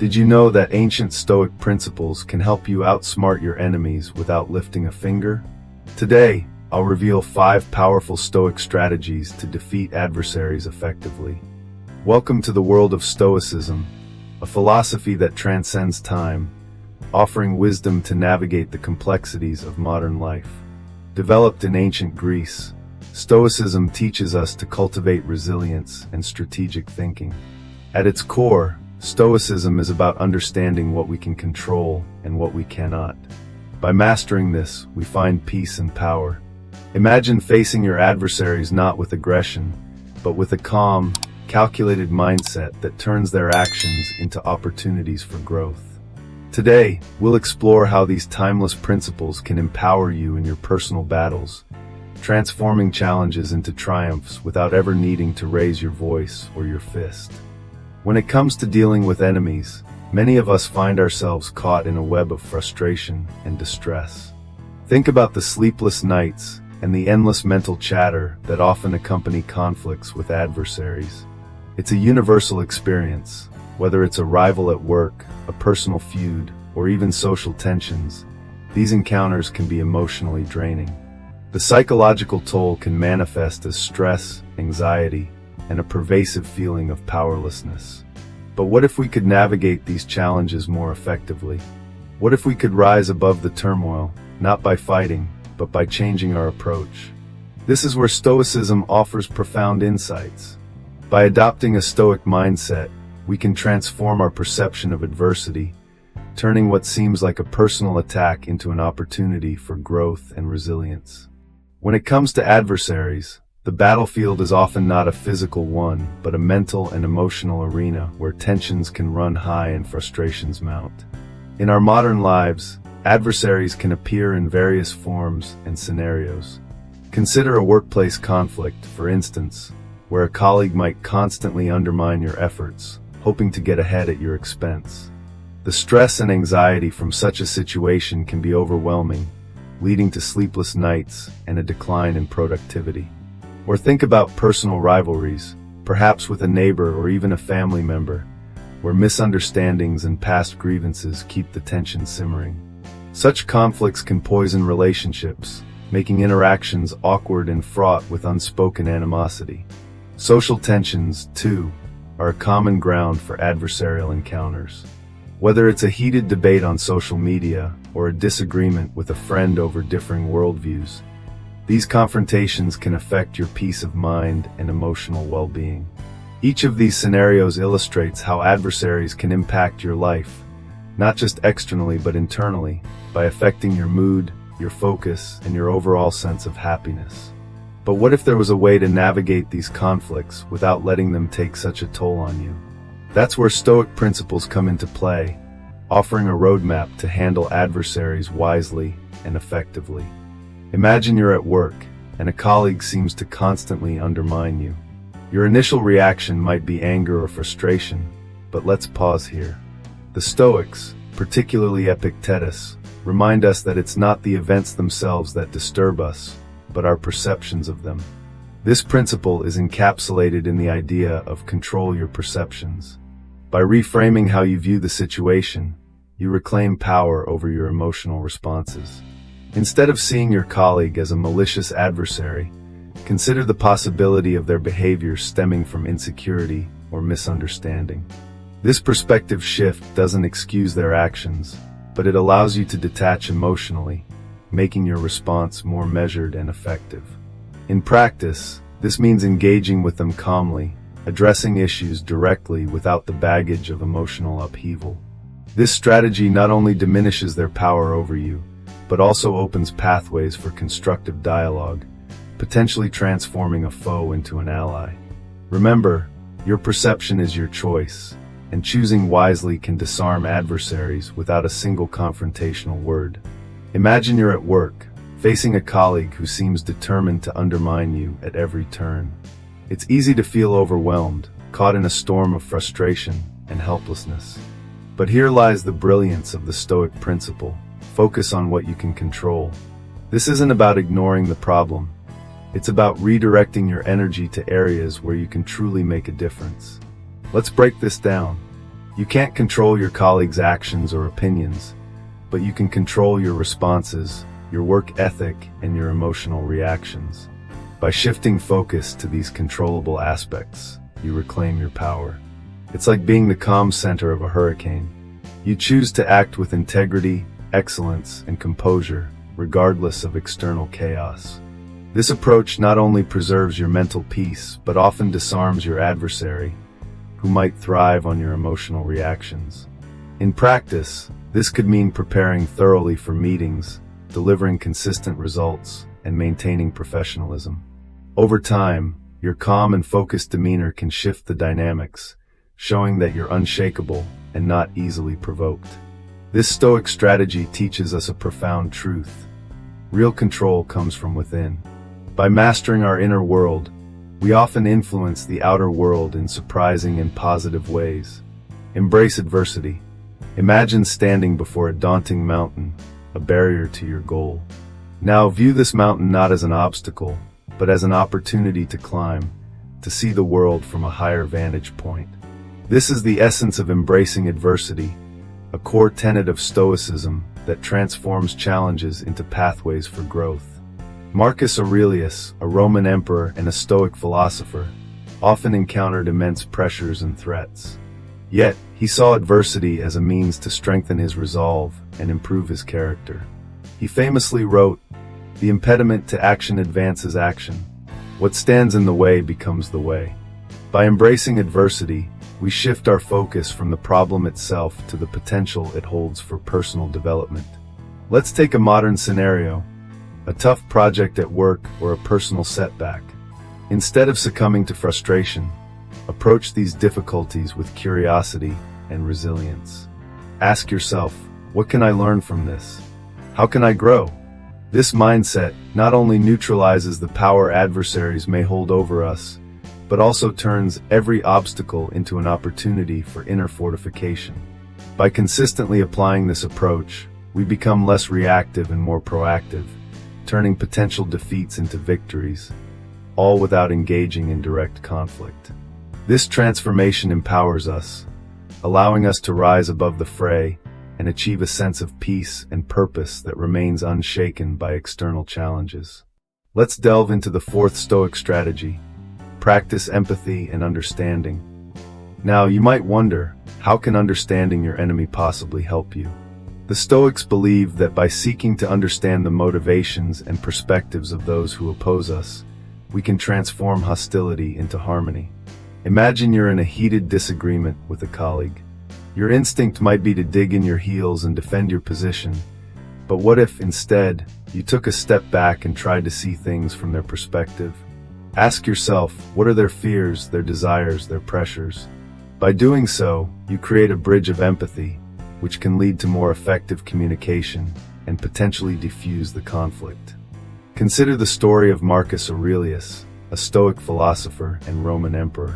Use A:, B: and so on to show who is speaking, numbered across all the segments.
A: Did you know that ancient Stoic principles can help you outsmart your enemies without lifting a finger? Today, I'll reveal 5 powerful Stoic strategies to defeat adversaries effectively. Welcome to the world of Stoicism, a philosophy that transcends time, offering wisdom to navigate the complexities of modern life. Developed in ancient Greece, Stoicism teaches us to cultivate resilience and strategic thinking. At its core, Stoicism is about understanding what we can control and what we cannot. By mastering this, we find peace and power. Imagine facing your adversaries not with aggression, but with a calm, calculated mindset that turns their actions into opportunities for growth. Today, we'll explore how these timeless principles can empower you in your personal battles, transforming challenges into triumphs without ever needing to raise your voice or your fist. When it comes to dealing with enemies, many of us find ourselves caught in a web of frustration and distress. Think about the sleepless nights and the endless mental chatter that often accompany conflicts with adversaries. It's a universal experience, whether it's a rival at work, a personal feud, or even social tensions. These encounters can be emotionally draining. The psychological toll can manifest as stress, anxiety, and a pervasive feeling of powerlessness. But what if we could navigate these challenges more effectively? What if we could rise above the turmoil, not by fighting, but by changing our approach? This is where Stoicism offers profound insights. By adopting a Stoic mindset, we can transform our perception of adversity, turning what seems like a personal attack into an opportunity for growth and resilience. When it comes to adversaries, the battlefield is often not a physical one, but a mental and emotional arena where tensions can run high and frustrations mount. In our modern lives, adversaries can appear in various forms and scenarios. Consider a workplace conflict, for instance, where a colleague might constantly undermine your efforts, hoping to get ahead at your expense. The stress and anxiety from such a situation can be overwhelming, leading to sleepless nights and a decline in productivity. Or think about personal rivalries, perhaps with a neighbor or even a family member, where misunderstandings and past grievances keep the tension simmering. Such conflicts can poison relationships, making interactions awkward and fraught with unspoken animosity. Social tensions, too, are a common ground for adversarial encounters. Whether it's a heated debate on social media or a disagreement with a friend over differing worldviews, these confrontations can affect your peace of mind and emotional well-being. Each of these scenarios illustrates how adversaries can impact your life, not just externally but internally, by affecting your mood, your focus, and your overall sense of happiness. But what if there was a way to navigate these conflicts without letting them take such a toll on you? That's where Stoic principles come into play, offering a roadmap to handle adversaries wisely and effectively. Imagine you're at work, and a colleague seems to constantly undermine you. Your initial reaction might be anger or frustration, but let's pause here. The Stoics, particularly Epictetus, remind us that it's not the events themselves that disturb us, but our perceptions of them. This principle is encapsulated in the idea of control your perceptions. By reframing how you view the situation, you reclaim power over your emotional responses. Instead of seeing your colleague as a malicious adversary, consider the possibility of their behavior stemming from insecurity or misunderstanding. This perspective shift doesn't excuse their actions, but it allows you to detach emotionally, making your response more measured and effective. In practice, this means engaging with them calmly, addressing issues directly without the baggage of emotional upheaval. This strategy not only diminishes their power over you, but also opens pathways for constructive dialogue, potentially transforming a foe into an ally. Remember, your perception is your choice, and choosing wisely can disarm adversaries without a single confrontational word. Imagine you're at work, facing a colleague who seems determined to undermine you at every turn. It's easy to feel overwhelmed, caught in a storm of frustration and helplessness. But here lies the brilliance of the Stoic principle. Focus on what you can control. This isn't about ignoring the problem. It's about redirecting your energy to areas where you can truly make a difference. Let's break this down. You can't control your colleagues' actions or opinions, but you can control your responses, your work ethic, and your emotional reactions. By shifting focus to these controllable aspects, you reclaim your power. It's like being the calm center of a hurricane. You choose to act with integrity, excellence, and composure, regardless of external chaos. This approach not only preserves your mental peace, but often disarms your adversary, who might thrive on your emotional reactions. In practice, this could mean preparing thoroughly for meetings, delivering consistent results, and maintaining professionalism. Over time, your calm and focused demeanor can shift the dynamics, showing that you're unshakable and not easily provoked. This Stoic strategy teaches us a profound truth. Real control comes from within. By mastering our inner world, we often influence the outer world in surprising and positive ways. Embrace adversity. Imagine standing before a daunting mountain, a barrier to your goal. Now view this mountain not as an obstacle, but as an opportunity to climb, to see the world from a higher vantage point. This is the essence of embracing adversity, a core tenet of Stoicism that transforms challenges into pathways for growth. Marcus Aurelius, a Roman emperor and a Stoic philosopher, often encountered immense pressures and threats. Yet, he saw adversity as a means to strengthen his resolve and improve his character. He famously wrote, "The impediment to action advances action. What stands in the way becomes the way." By embracing adversity, we shift our focus from the problem itself to the potential it holds for personal development. Let's take a modern scenario, a tough project at work or a personal setback. Instead of succumbing to frustration, approach these difficulties with curiosity and resilience. Ask yourself, what can I learn from this? How can I grow? This mindset not only neutralizes the power adversaries may hold over us, but also turns every obstacle into an opportunity for inner fortification. By consistently applying this approach, we become less reactive and more proactive, turning potential defeats into victories, all without engaging in direct conflict. This transformation empowers us, allowing us to rise above the fray and achieve a sense of peace and purpose that remains unshaken by external challenges. Let's delve into the fourth Stoic strategy: practice empathy and understanding. Now, you might wonder, how can understanding your enemy possibly help you? The Stoics believe that by seeking to understand the motivations and perspectives of those who oppose us, we can transform hostility into harmony. Imagine you're in a heated disagreement with a colleague. Your instinct might be to dig in your heels and defend your position, but what if, instead, you took a step back and tried to see things from their perspective? Ask yourself, what are their fears, their desires, their pressures? By doing so, you create a bridge of empathy, which can lead to more effective communication and potentially diffuse the conflict. Consider the story of Marcus Aurelius, a Stoic philosopher and Roman emperor.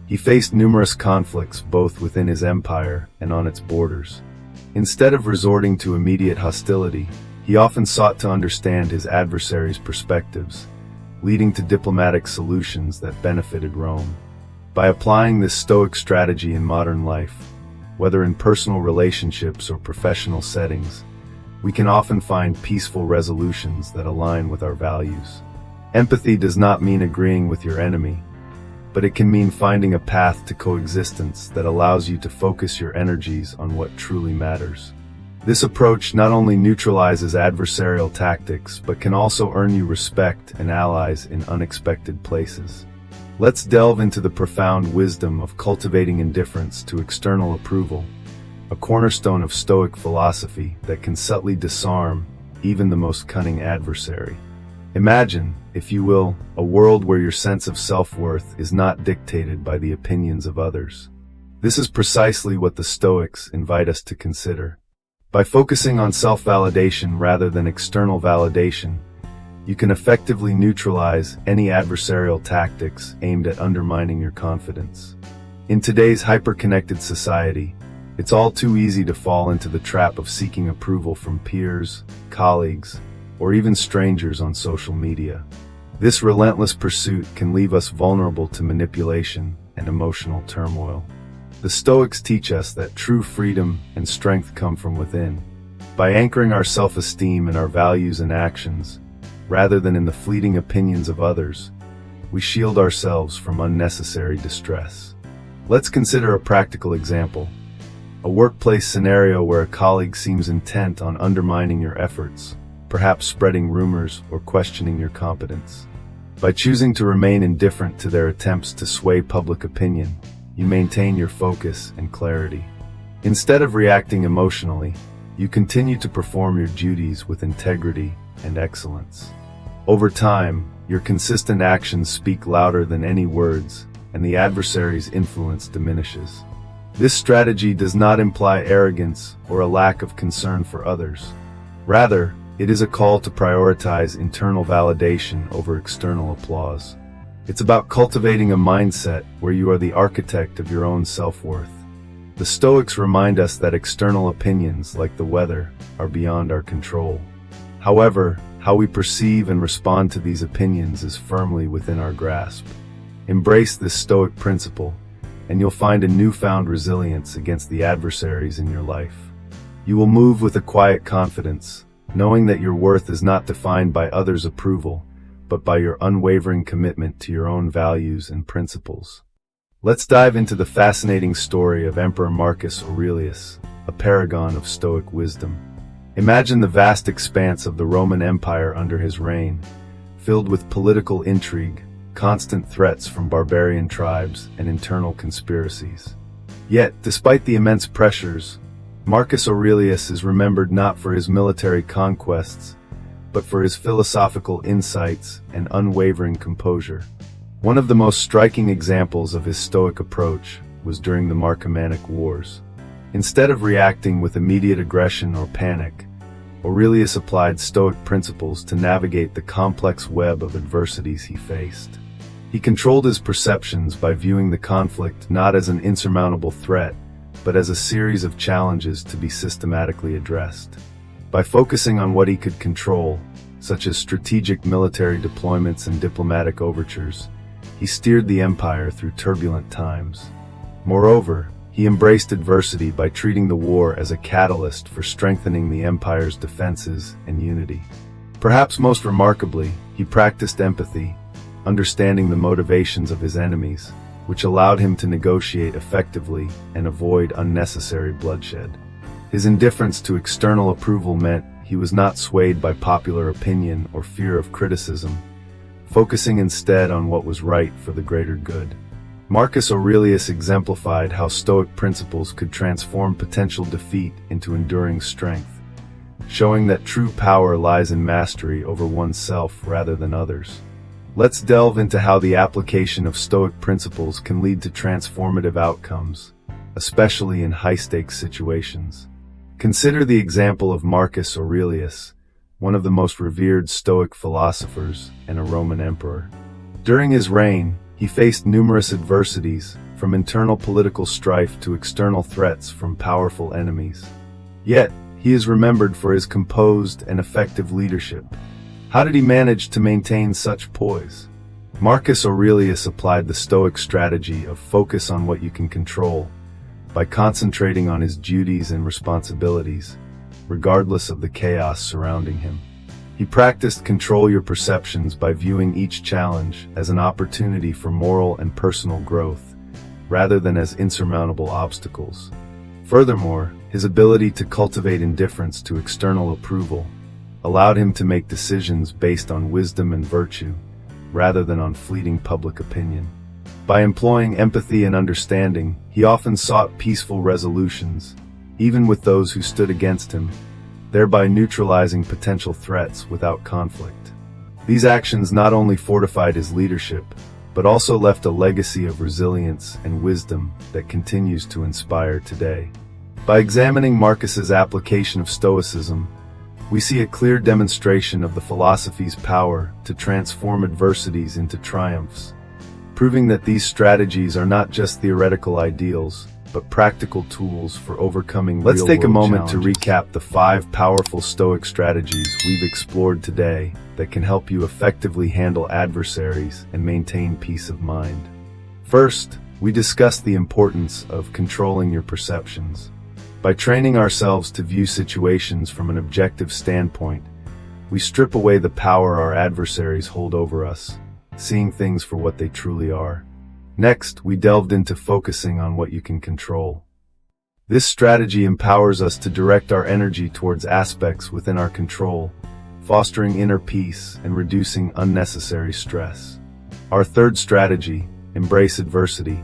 A: He faced numerous conflicts both within his empire and on its borders. Instead of resorting to immediate hostility, he often sought to understand his adversaries' perspectives, leading to diplomatic solutions that benefited Rome. By applying this Stoic strategy in modern life, whether in personal relationships or professional settings, we can often find peaceful resolutions that align with our values. Empathy does not mean agreeing with your enemy, but it can mean finding a path to coexistence that allows you to focus your energies on what truly matters. This approach not only neutralizes adversarial tactics, but can also earn you respect and allies in unexpected places. Let's delve into the profound wisdom of cultivating indifference to external approval, a cornerstone of Stoic philosophy that can subtly disarm even the most cunning adversary. Imagine, if you will, a world where your sense of self-worth is not dictated by the opinions of others. This is precisely what the Stoics invite us to consider. By focusing on self-validation rather than external validation, you can effectively neutralize any adversarial tactics aimed at undermining your confidence. In today's hyper-connected society, it's all too easy to fall into the trap of seeking approval from peers, colleagues, or even strangers on social media. This relentless pursuit can leave us vulnerable to manipulation and emotional turmoil. The Stoics teach us that true freedom and strength come from within. By anchoring our self-esteem in our values and actions, rather than in the fleeting opinions of others, we shield ourselves from unnecessary distress. Let's consider a practical example. A workplace scenario where a colleague seems intent on undermining your efforts, perhaps spreading rumors or questioning your competence. By choosing to remain indifferent to their attempts to sway public opinion, you maintain your focus and clarity. Instead of reacting emotionally, you continue to perform your duties with integrity and excellence. Over time, your consistent actions speak louder than any words, and the adversary's influence diminishes. This strategy does not imply arrogance or a lack of concern for others. Rather, it is a call to prioritize internal validation over external applause. It's about cultivating a mindset where you are the architect of your own self-worth. The Stoics remind us that external opinions, like the weather, are beyond our control. However, how we perceive and respond to these opinions is firmly within our grasp. Embrace this Stoic principle, and you'll find a newfound resilience against the adversaries in your life. You will move with a quiet confidence, knowing that your worth is not defined by others' approval, but by your unwavering commitment to your own values and principles. Let's dive into the fascinating story of Emperor Marcus Aurelius, a paragon of Stoic wisdom. Imagine the vast expanse of the Roman Empire under his reign, filled with political intrigue, constant threats from barbarian tribes, and internal conspiracies. Yet, despite the immense pressures, Marcus Aurelius is remembered not for his military conquests, but for his philosophical insights and unwavering composure. One of the most striking examples of his Stoic approach was during the Marcomannic Wars. Instead of reacting with immediate aggression or panic, Aurelius applied Stoic principles to navigate the complex web of adversities he faced. He controlled his perceptions by viewing the conflict not as an insurmountable threat, but as a series of challenges to be systematically addressed. By focusing on what he could control, such as strategic military deployments and diplomatic overtures, he steered the empire through turbulent times. Moreover, he embraced adversity by treating the war as a catalyst for strengthening the empire's defenses and unity. Perhaps most remarkably, he practiced empathy, understanding the motivations of his enemies, which allowed him to negotiate effectively and avoid unnecessary bloodshed. His indifference to external approval meant he was not swayed by popular opinion or fear of criticism, focusing instead on what was right for the greater good. Marcus Aurelius exemplified how Stoic principles could transform potential defeat into enduring strength, showing that true power lies in mastery over oneself rather than others. Let's delve into how the application of Stoic principles can lead to transformative outcomes, especially in high-stakes situations. Consider the example of Marcus Aurelius, one of the most revered Stoic philosophers and a Roman emperor. During his reign, he faced numerous adversities, from internal political strife to external threats from powerful enemies. Yet, he is remembered for his composed and effective leadership. How did he manage to maintain such poise? Marcus Aurelius applied the Stoic strategy of focus on what you can control, by concentrating on his duties and responsibilities, regardless of the chaos surrounding him. He practiced control your perceptions by viewing each challenge as an opportunity for moral and personal growth, rather than as insurmountable obstacles. Furthermore, his ability to cultivate indifference to external approval allowed him to make decisions based on wisdom and virtue, rather than on fleeting public opinion. By employing empathy and understanding, he often sought peaceful resolutions, even with those who stood against him, thereby neutralizing potential threats without conflict. These actions not only fortified his leadership, but also left a legacy of resilience and wisdom that continues to inspire today. By examining Marcus's application of Stoicism, we see a clear demonstration of the philosophy's power to transform adversities into triumphs, proving that these strategies are not just theoretical ideals, but practical tools for overcoming real-world challenges. Let's take a moment to recap the 5 powerful Stoic strategies we've explored today that can help you effectively handle adversaries and maintain peace of mind. First, we discuss the importance of controlling your perceptions. By training ourselves to view situations from an objective standpoint, we strip away the power our adversaries hold over us, seeing things for what they truly are. Next, we delved into focusing on what you can control. This strategy empowers us to direct our energy towards aspects within our control, fostering inner peace and reducing unnecessary stress. Our third strategy, embrace adversity,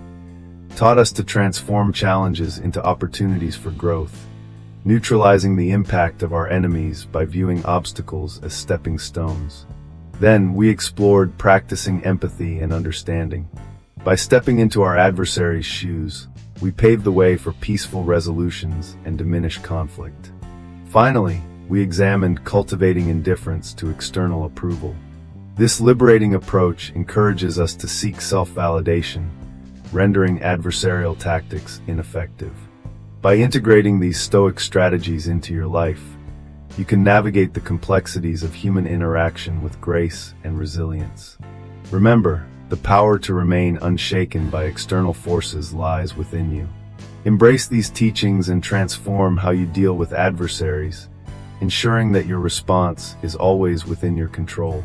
A: taught us to transform challenges into opportunities for growth, neutralizing the impact of our enemies by viewing obstacles as stepping stones. Then, we explored practicing empathy and understanding. By stepping into our adversary's shoes, we paved the way for peaceful resolutions and diminished conflict. Finally, we examined cultivating indifference to external approval. This liberating approach encourages us to seek self-validation, rendering adversarial tactics ineffective. By integrating these Stoic strategies into your life, you can navigate the complexities of human interaction with grace and resilience. Remember, the power to remain unshaken by external forces lies within you. Embrace these teachings and transform how you deal with adversaries, ensuring that your response is always within your control.